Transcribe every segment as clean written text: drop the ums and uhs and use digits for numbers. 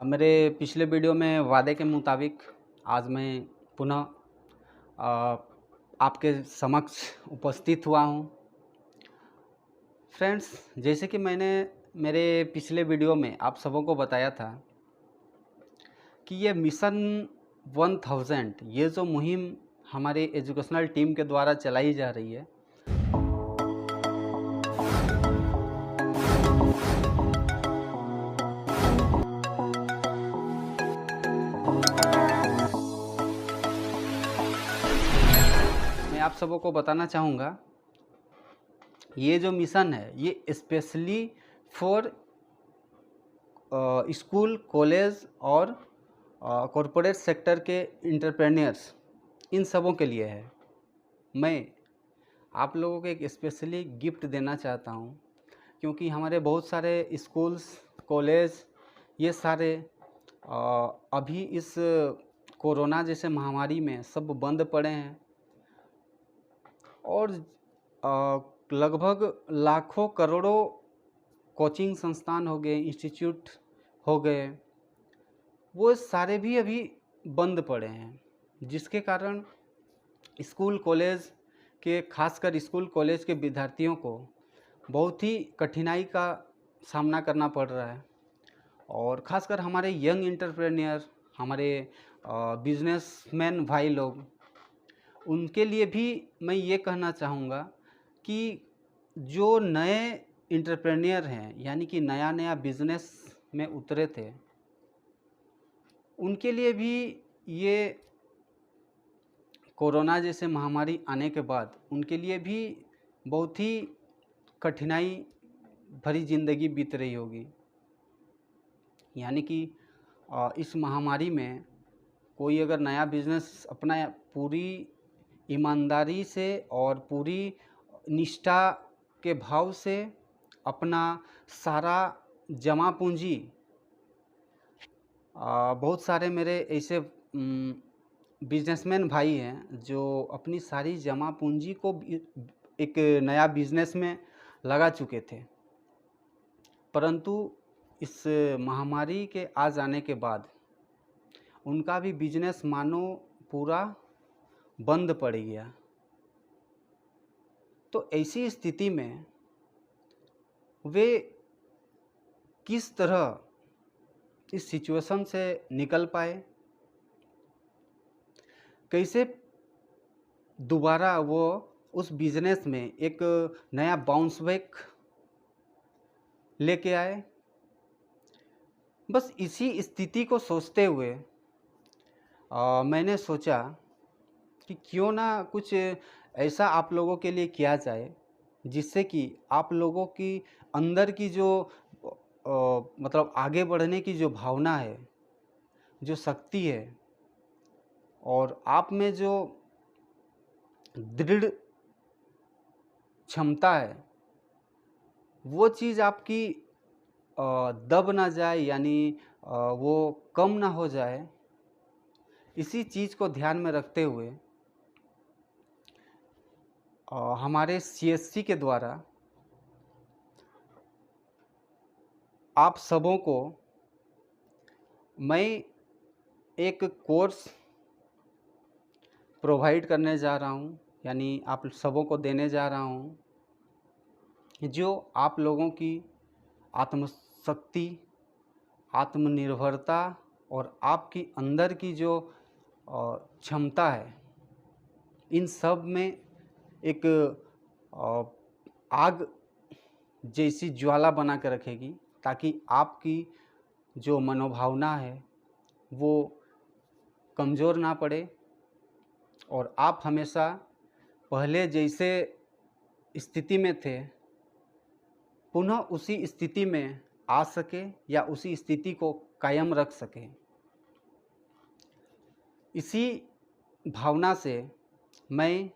मेरे पिछले वीडियो में वादे के मुताबिक आज मैं पुनः अ, आपके समक्ष उपस्थित हुआ हूँ। फ्रेंड्स, जैसे कि मैंने मेरे पिछले वीडियो में आप सबों को बताया था कि ये मिशन 1000 ये जो मुहिम हमारे एजुकेशनल टीम के द्वारा चलाई जा रही है, मैं आप सबों को बताना चाहूँगा ये जो मिशन है ये स्पेशली फॉर स्कूल, कॉलेज और कॉरपोरेट सेक्टर के एंटरप्रेन्योर्स, इन सबों के लिए है। मैं आप लोगों को एक स्पेशली गिफ्ट देना चाहता हूँ, क्योंकि हमारे बहुत सारे स्कूल्स, कॉलेज ये सारे अभी इस कोरोना जैसे महामारी में सब बंद पड़े हैं और लगभग लाखों करोड़ों कोचिंग संस्थान हो गए, इंस्टीट्यूट हो गए, वो सारे भी अभी बंद पड़े हैं, जिसके कारण स्कूल कॉलेज के खासकर स्कूल कॉलेज के विद्यार्थियों को बहुत ही कठिनाई का सामना करना पड़ रहा है। और ख़ासकर हमारे यंग एंटरप्रेन्योर, हमारे बिजनेसमैन भाई लोग, उनके लिए भी मैं ये कहना चाहूँगा कि जो नए एंटरप्रेन्योर हैं, यानी कि नया नया बिजनेस में उतरे थे, उनके लिए भी ये कोरोना जैसे महामारी आने के बाद उनके लिए भी बहुत ही कठिनाई भरी ज़िंदगी बीत रही होगी। यानी कि इस महामारी में कोई अगर नया बिजनेस अपना पूरी ईमानदारी से और पूरी निष्ठा के भाव से अपना सारा जमा पूंजी, बहुत सारे मेरे ऐसे बिजनेसमैन भाई हैं जो अपनी सारी जमा पूंजी को एक नया बिजनेस में लगा चुके थे, परंतु इस महामारी के आ जाने के बाद उनका भी बिजनेस मानो पूरा बंद पड़ गया। तो ऐसी स्थिति में वे किस तरह इस सिचुएशन से निकल पाए, कैसे दोबारा वो उस बिजनेस में एक नया बाउंस बैक लेके आए, बस इसी स्थिति को सोचते हुए मैंने सोचा कि क्यों ना कुछ ऐसा आप लोगों के लिए किया जाए जिससे कि आप लोगों की अंदर की जो मतलब आगे बढ़ने की जो भावना है, जो शक्ति है, और आप में जो दृढ़ क्षमता है, वो चीज़ आपकी दब ना जाए, यानी वो कम ना हो जाए। इसी चीज़ को ध्यान में रखते हुए हमारे सीएससी के द्वारा आप सबों को मैं एक कोर्स प्रोवाइड करने जा रहा हूँ, यानी आप सबों को देने जा रहा हूँ, जो आप लोगों की आत्मशक्ति, आत्मनिर्भरता और आपकी अंदर की जो क्षमता है, इन सब में एक आग जैसी ज्वाला बना कर रखेगी, ताकि आपकी जो मनोभावना है वो कमज़ोर ना पड़े और आप हमेशा पहले जैसे स्थिति में थे पुनः उसी स्थिति में आ सके या उसी स्थिति को कायम रख सके। इसी भावना से मैं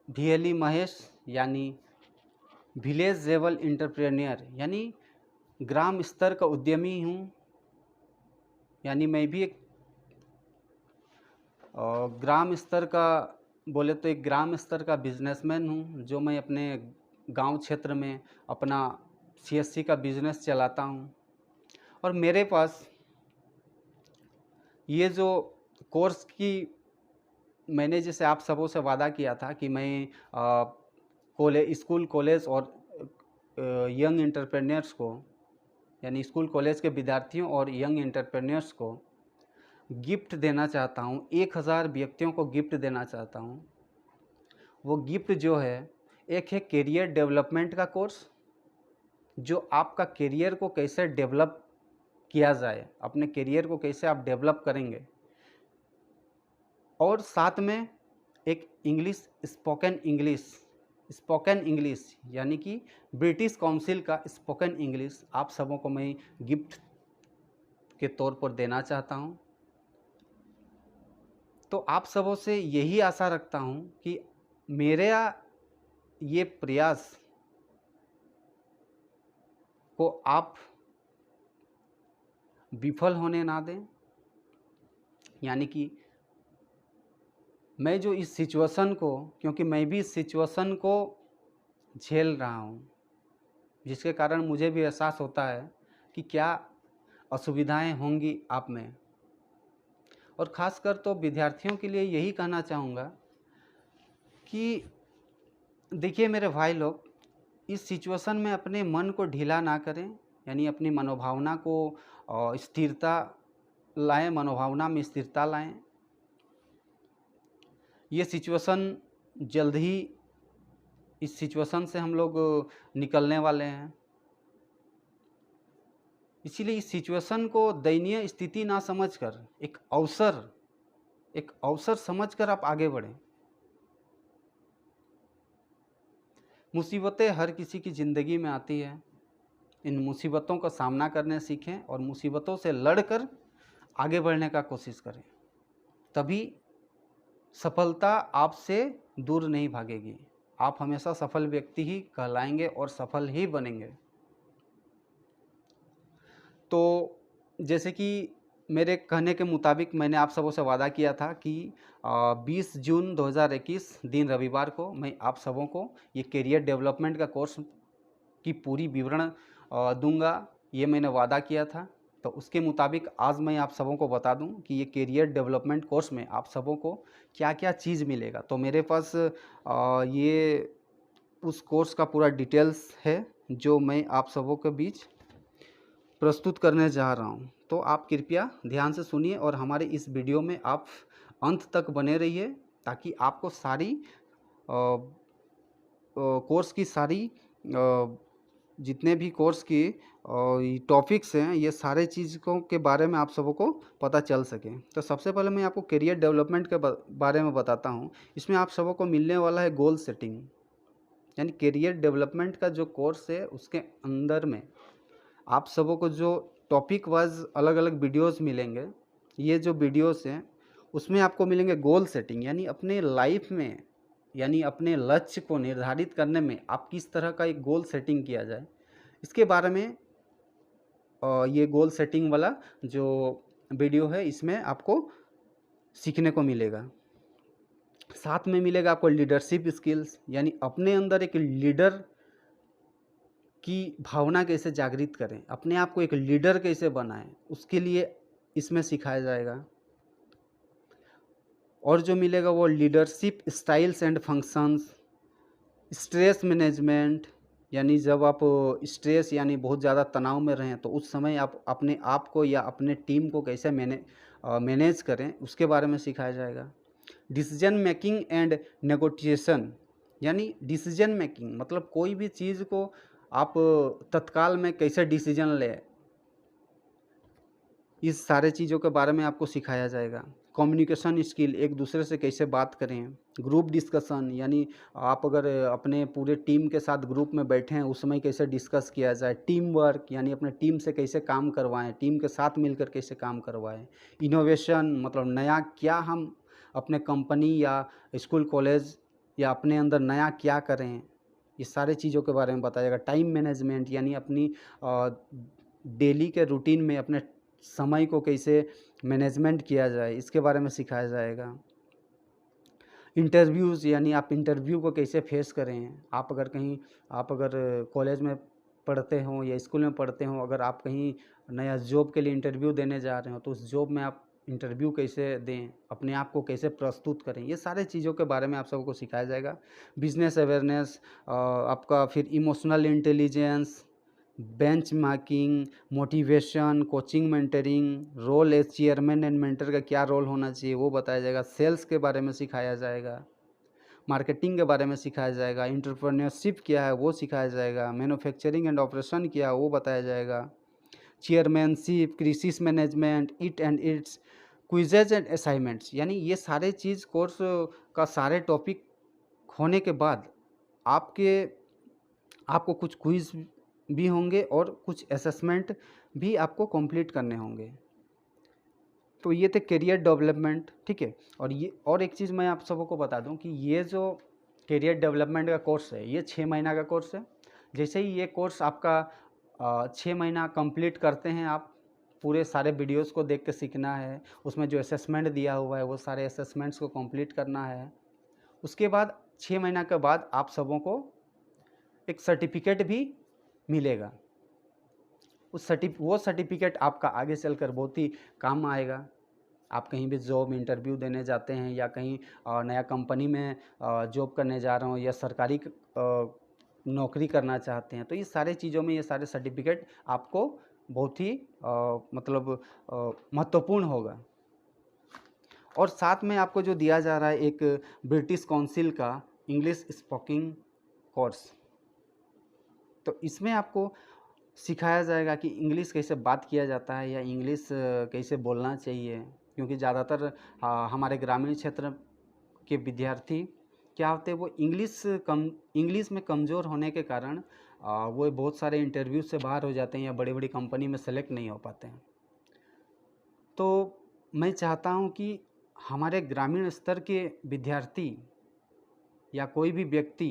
VLE महेश, यानी विलेज लेवल एंटरप्रेन्योर, यानी ग्राम स्तर का उद्यमी हूँ। यानी मैं भी एक ग्राम स्तर का बोले तो एक ग्राम स्तर का बिजनेसमैन हूँ, जो मैं अपने गांव क्षेत्र में अपना CSC का बिज़नेस चलाता हूँ। और मेरे पास ये जो कोर्स की मैंने जैसे आप सबों से वादा किया था कि मैं स्कूल कॉलेज और यंग एंटरप्रेन्योर्स को, यानी स्कूल कॉलेज के विद्यार्थियों और यंग एंटरप्रेन्योर्स को गिफ्ट देना चाहता हूँ, 1000 व्यक्तियों को गिफ्ट देना चाहता हूँ। वो गिफ्ट जो है, एक है कैरियर डेवलपमेंट का कोर्स, जो आपका कैरियर को कैसे डेवलप किया जाए, अपने कैरियर को कैसे आप डेवलप करेंगे, और साथ में एक स्पोकन इंग्लिश यानी कि ब्रिटिश काउंसिल का स्पोकन इंग्लिश आप सबों को मैं गिफ्ट के तौर पर देना चाहता हूं। तो आप सबों से यही आशा रखता हूं कि मेरा ये प्रयास को आप विफल होने ना दें, यानी कि मैं जो इस सिचुएशन को, क्योंकि मैं भी इस सिचुएशन को झेल रहा हूँ, जिसके कारण मुझे भी एहसास होता है कि क्या असुविधाएं होंगी आप में, और ख़ासकर तो विद्यार्थियों के लिए यही कहना चाहूँगा कि देखिए मेरे भाई लोग, इस सिचुएशन में अपने मन को ढीला ना करें, यानी अपनी मनोभावना को स्थिरता लाएं, मनोभावना में स्थिरता लाएं। ये सिचुएशन जल्द ही, इस सिचुएशन से हम लोग निकलने वाले हैं, इसीलिए इस सिचुएशन को दयनीय स्थिति ना समझकर एक अवसर समझकर आप आगे बढ़ें। मुसीबतें हर किसी की ज़िंदगी में आती है, इन मुसीबतों का सामना करने सीखें और मुसीबतों से लड़कर आगे बढ़ने का कोशिश करें, तभी सफलता आपसे दूर नहीं भागेगी। आप हमेशा सफल व्यक्ति ही कहलाएंगे और सफल ही बनेंगे। तो जैसे कि मेरे कहने के मुताबिक मैंने आप सबों से वादा किया था कि 20 जून 2021 दिन रविवार को मैं आप सबों को ये कैरियर डेवलपमेंट का कोर्स की पूरी विवरण दूंगा, ये मैंने वादा किया था। तो उसके मुताबिक आज मैं आप सबों को बता दूं कि ये कैरियर डेवलपमेंट कोर्स में आप सबों को क्या क्या चीज़ मिलेगा। तो मेरे पास ये उस कोर्स का पूरा डिटेल्स है जो मैं आप सबों के बीच प्रस्तुत करने जा रहा हूं। तो आप कृपया ध्यान से सुनिए और हमारे इस वीडियो में आप अंत तक बने रहिए, ताकि आपको सारी कोर्स की सारी जितने भी कोर्स की टॉपिक्स हैं, ये सारे चीज़ों के बारे में आप सबों को पता चल सके। तो सबसे पहले मैं आपको कैरियर डेवलपमेंट के बारे में बताता हूँ। इसमें आप सबों को मिलने वाला है गोल सेटिंग, यानी कैरियर डेवलपमेंट का जो कोर्स है उसके अंदर में आप सबों को जो टॉपिक वाइज अलग अलग वीडियोस मिलेंगे। ये जो वीडियोस हैं उसमें आपको मिलेंगे गोल सेटिंग, यानी अपने लाइफ में, यानी अपने लक्ष्य को निर्धारित करने में आप किस तरह का एक गोल सेटिंग किया जाए, इसके बारे में ये गोल सेटिंग वाला जो वीडियो है इसमें आपको सीखने को मिलेगा। साथ में मिलेगा आपको लीडरशिप स्किल्स, यानी अपने अंदर एक लीडर की भावना कैसे जागृत करें, अपने आप को एक लीडर कैसे बनाएं, उसके लिए इसमें सिखाया जाएगा। और जो मिलेगा वो leadership styles and functions, stress management, यानी जब आप स्ट्रेस यानी बहुत ज़्यादा तनाव में रहें तो उस समय आप अपने आप को या अपने टीम को कैसे मैनेज करें, उसके बारे में सिखाया जाएगा। डिसीजन मेकिंग एंड नेगोशिएशन, यानी डिसीजन मेकिंग मतलब कोई भी चीज़ को आप तत्काल में कैसे डिसीजन लें, इस सारे चीज़ों के बारे में आपको सिखाया जाएगा। कम्युनिकेशन स्किल, एक दूसरे से कैसे बात करें। ग्रुप डिस्कशन, यानी आप अगर अपने पूरे टीम के साथ ग्रुप में बैठे हैं उस समय कैसे डिस्कस किया जाए। टीम वर्क, यानी अपने टीम से कैसे काम करवाएं, टीम के साथ मिलकर कैसे काम करवाएं। इनोवेशन, मतलब नया क्या हम अपने कंपनी या स्कूल कॉलेज या अपने अंदर नया क्या करें, ये सारे चीज़ों के बारे में बताएगा। टाइम मैनेजमेंट, यानी अपनी डेली के रूटीन में अपने समय को कैसे मैनेजमेंट किया जाए, इसके बारे में सिखाया जाएगा। इंटरव्यूज़, यानी आप इंटरव्यू को कैसे फेस करें। आप अगर कॉलेज में पढ़ते हों या स्कूल में पढ़ते हों, अगर आप कहीं नया जॉब के लिए इंटरव्यू देने जा रहे हो तो उस जॉब में आप इंटरव्यू कैसे दें, अपने आप को कैसे प्रस्तुत करें, ये सारे चीज़ों के बारे में आप सबको सिखाया जाएगा। बिजनेस अवेयरनेस, आपका फिर emotional intelligence, benchmarking, motivation, coaching, mentoring, role as chairman and mentor का क्या रोल होना चाहिए वो बताया जाएगा। सेल्स के बारे में सिखाया जाएगा, मार्केटिंग के बारे में सिखाया जाएगा, एंटरप्रेन्योरशिप क्या है वो सिखाया जाएगा, मैन्युफैक्चरिंग एंड ऑपरेशन क्या है वो बताया जाएगा, chairmanship, crisis management, it and it's, quizzes and assignments. यानी ये सारे चीज़ कोर्स का सारे टॉपिक होने के बाद आपको कुछ क्विज भी होंगे और कुछ असेसमेंट भी आपको कंप्लीट करने होंगे। तो ये थे करियर डेवलपमेंट, ठीक है। और एक चीज़ मैं आप सबको बता दूं कि ये जो करियर डेवलपमेंट का कोर्स है ये 6 महीना का कोर्स है। जैसे ही ये कोर्स आपका 6 महीना कंप्लीट करते हैं, आप पूरे सारे वीडियोस को देख के सीखना है, उसमें जो असेसमेंट दिया हुआ है वो सारे असेसमेंट्स को कंप्लीट करना है। उसके बाद 6 महीना के बाद आप सबों को एक सर्टिफिकेट भी मिलेगा। वो सर्टिफिकेट आपका आगे चलकर बहुत ही काम आएगा। आप कहीं भी जॉब इंटरव्यू देने जाते हैं या कहीं नया कंपनी में जॉब करने जा रहे हो या सरकारी नौकरी करना चाहते हैं, तो ये सारे चीज़ों में ये सारे सर्टिफिकेट आपको बहुत ही मतलब महत्वपूर्ण होगा। और साथ में आपको जो दिया जा रहा है एक ब्रिटिश काउंसिल का इंग्लिश स्पीकिंग कोर्स, तो इसमें आपको सिखाया जाएगा कि इंग्लिश कैसे बात किया जाता है या इंग्लिश कैसे बोलना चाहिए। क्योंकि ज़्यादातर हमारे ग्रामीण क्षेत्र के विद्यार्थी क्या होते हैं, वो इंग्लिश में कमज़ोर होने के कारण वो बहुत सारे इंटरव्यू से बाहर हो जाते हैं या बड़ी बड़ी कंपनी में सेलेक्ट नहीं हो पाते हैं। तो मैं चाहता हूँ कि हमारे ग्रामीण स्तर के विद्यार्थी या कोई भी व्यक्ति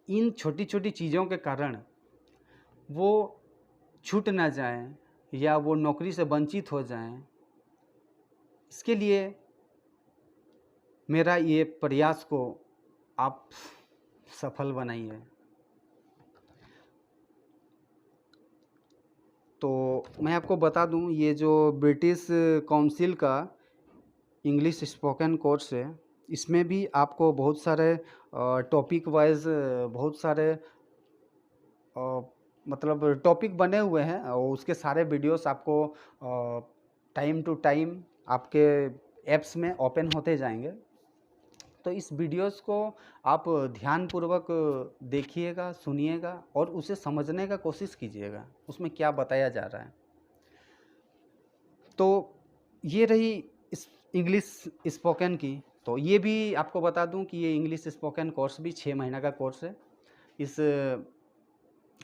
इन छोटी छोटी चीज़ों के कारण वो छूट ना जाएं या वो नौकरी से वंचित हो जाएं, इसके लिए मेरा ये प्रयास को आप सफल बनाइए। तो मैं आपको बता दूं, ये जो ब्रिटिश काउंसिल का इंग्लिश स्पोकन कोर्स है, इसमें भी आपको बहुत सारे टॉपिक वाइज बहुत सारे मतलब टॉपिक बने हुए हैं और उसके सारे वीडियोस आपको टाइम टू टाइम आपके ऐप्स में ओपन होते जाएंगे। तो इस वीडियोस को आप ध्यानपूर्वक देखिएगा, सुनिएगा और उसे समझने का कोशिश कीजिएगा, उसमें क्या बताया जा रहा है। तो ये रही इस इंग्लिश स्पोकन की। तो ये भी आपको बता दूं कि ये इंग्लिश स्पोकन कोर्स भी 6 महीना का कोर्स है। इस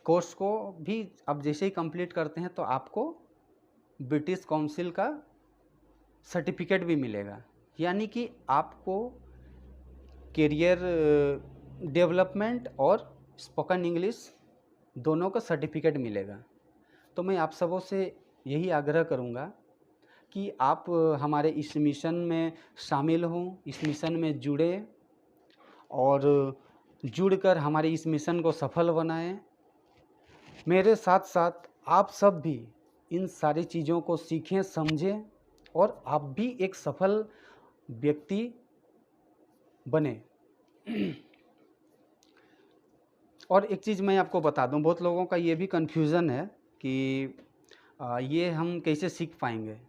कोर्स को भी आप जैसे ही कंप्लीट करते हैं तो आपको ब्रिटिश काउंसिल का सर्टिफिकेट भी मिलेगा, यानी कि आपको करियर डेवलपमेंट और स्पोकन इंग्लिश दोनों का सर्टिफिकेट मिलेगा। तो मैं आप सबों से यही आग्रह करूँगा कि आप हमारे इस मिशन में शामिल हों, इस मिशन में जुड़े और जुड़कर हमारे इस मिशन को सफल बनाएं। मेरे साथ साथ आप सब भी इन सारी चीज़ों को सीखें, समझें और आप भी एक सफल व्यक्ति बने। और एक चीज़ मैं आपको बता दूं, बहुत लोगों का ये भी कन्फ्यूज़न है कि ये हम कैसे सीख पाएंगे।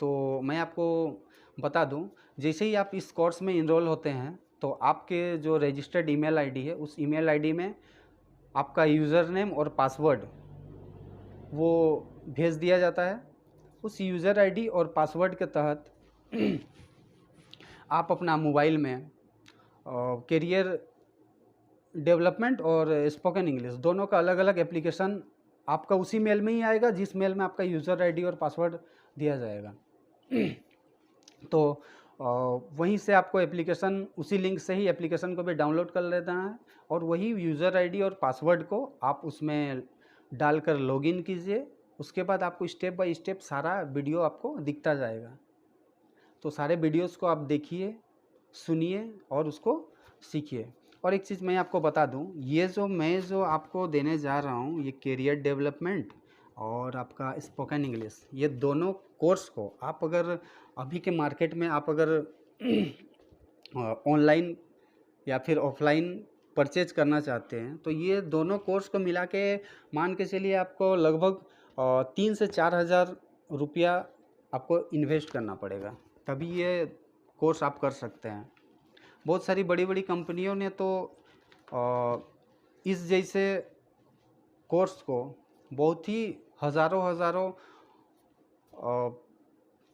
तो मैं आपको बता दूं, जैसे ही आप इस कोर्स में इनरोल होते हैं तो आपके जो रजिस्टर्ड ईमेल आईडी है, उस ईमेल आईडी में आपका यूज़र नेम और पासवर्ड वो भेज दिया जाता है। उस यूज़र आईडी और पासवर्ड के तहत आप अपना मोबाइल में करियर डेवलपमेंट और स्पोकन इंग्लिश दोनों का अलग अलग एप्लीकेशन आपका उसी मेल में ही आएगा जिस मेल में आपका यूज़र आईडी और पासवर्ड दिया जाएगा। तो वहीं से आपको एप्लीकेशन, उसी लिंक से ही एप्लीकेशन को भी डाउनलोड कर लेना है और वही यूज़र आईडी और पासवर्ड को आप उसमें डालकर लॉगिन कीजिए। उसके बाद आपको स्टेप बाय स्टेप सारा वीडियो आपको दिखता जाएगा। तो सारे वीडियोस को आप देखिए, सुनिए और उसको सीखिए। और एक चीज़ मैं आपको बता दूं, ये जो आपको देने जा रहा हूं, ये करियर डेवलपमेंट और आपका स्पोकन इंग्लिश, ये दोनों कोर्स को आप अगर अभी के मार्केट में आप अगर ऑनलाइन या फिर ऑफलाइन परचेज करना चाहते हैं, तो ये दोनों कोर्स को मिला के मान के चलिए आपको लगभग 3 से 4 हज़ार रुपया आपको इन्वेस्ट करना पड़ेगा, तभी ये कोर्स आप कर सकते हैं। बहुत सारी बड़ी बड़ी कंपनियों ने तो इस जैसे कोर्स को बहुत ही हज़ारों हज़ारों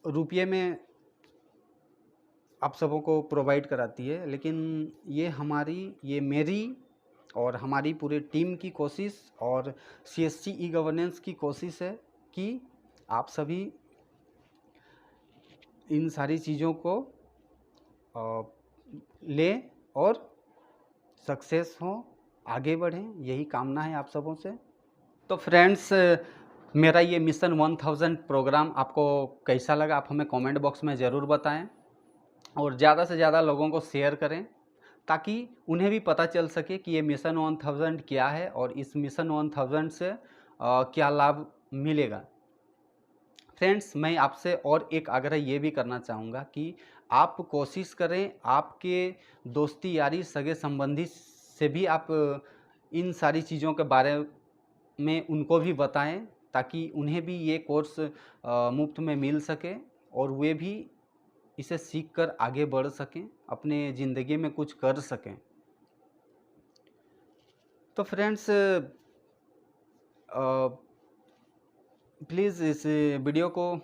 रुपये में आप सबों को प्रोवाइड कराती है, लेकिन ये मेरी और हमारी पूरी टीम की कोशिश और CSC ई गवर्नेंस की कोशिश है कि आप सभी इन सारी चीज़ों को लें और सक्सेस हों, आगे बढ़ें, यही कामना है आप सबों से। तो फ्रेंड्स, मेरा ये मिशन 1000 प्रोग्राम आपको कैसा लगा, आप हमें कमेंट बॉक्स में ज़रूर बताएं और ज़्यादा से ज़्यादा लोगों को शेयर करें, ताकि उन्हें भी पता चल सके कि ये मिशन 1000 क्या है और इस मिशन 1000 से क्या लाभ मिलेगा। फ्रेंड्स, मैं आपसे और एक आग्रह ये भी करना चाहूँगा कि आप कोशिश करें, आपके दोस्ती यारी सगे संबंधी से भी आप इन सारी चीज़ों के बारे में उनको भी बताएं, ताकि उन्हें भी ये कोर्स मुफ्त में मिल सके और वे भी इसे सीख कर आगे बढ़ सकें, अपने ज़िंदगी में कुछ कर सकें। तो फ्रेंड्स, प्लीज़ इस वीडियो को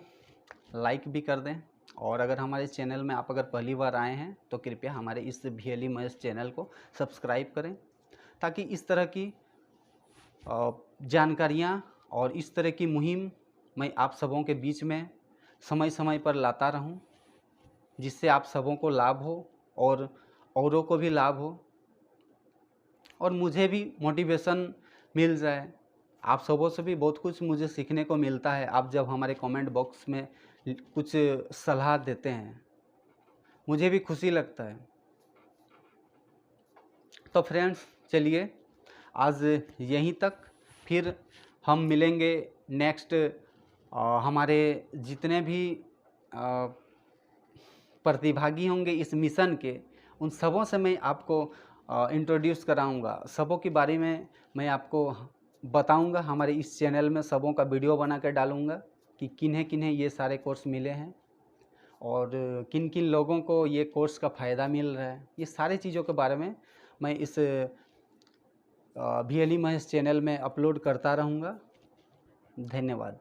लाइक भी कर दें, और अगर हमारे चैनल में आप अगर पहली बार आए हैं तो कृपया हमारे इस VLE महेश चैनल को सब्सक्राइब करें, ताकि इस तरह की जानकारियाँ और इस तरह की मुहिम मैं आप सबों के बीच में समय समय पर लाता रहूं, जिससे आप सबों को लाभ हो और औरों को भी लाभ हो और मुझे भी मोटिवेशन मिल जाए। आप सबों से भी बहुत कुछ मुझे सीखने को मिलता है। आप जब हमारे कमेंट बॉक्स में कुछ सलाह देते हैं, मुझे भी खुशी लगता है। तो फ्रेंड्स, चलिए आज यहीं तक, फिर हम मिलेंगे नेक्स्ट। हमारे जितने भी प्रतिभागी होंगे इस मिशन के, उन सबों से मैं आपको इंट्रोड्यूस कराऊंगा, सबों के बारे में मैं आपको बताऊंगा। हमारे इस चैनल में सबों का वीडियो बना कर डालूंगा कि किन्हें किन्हें ये सारे कोर्स मिले हैं और किन किन लोगों को ये कोर्स का फ़ायदा मिल रहा है। ये सारी चीज़ों के बारे में मैं इस VLE महेश चैनल में अपलोड करता रहूँगा। धन्यवाद।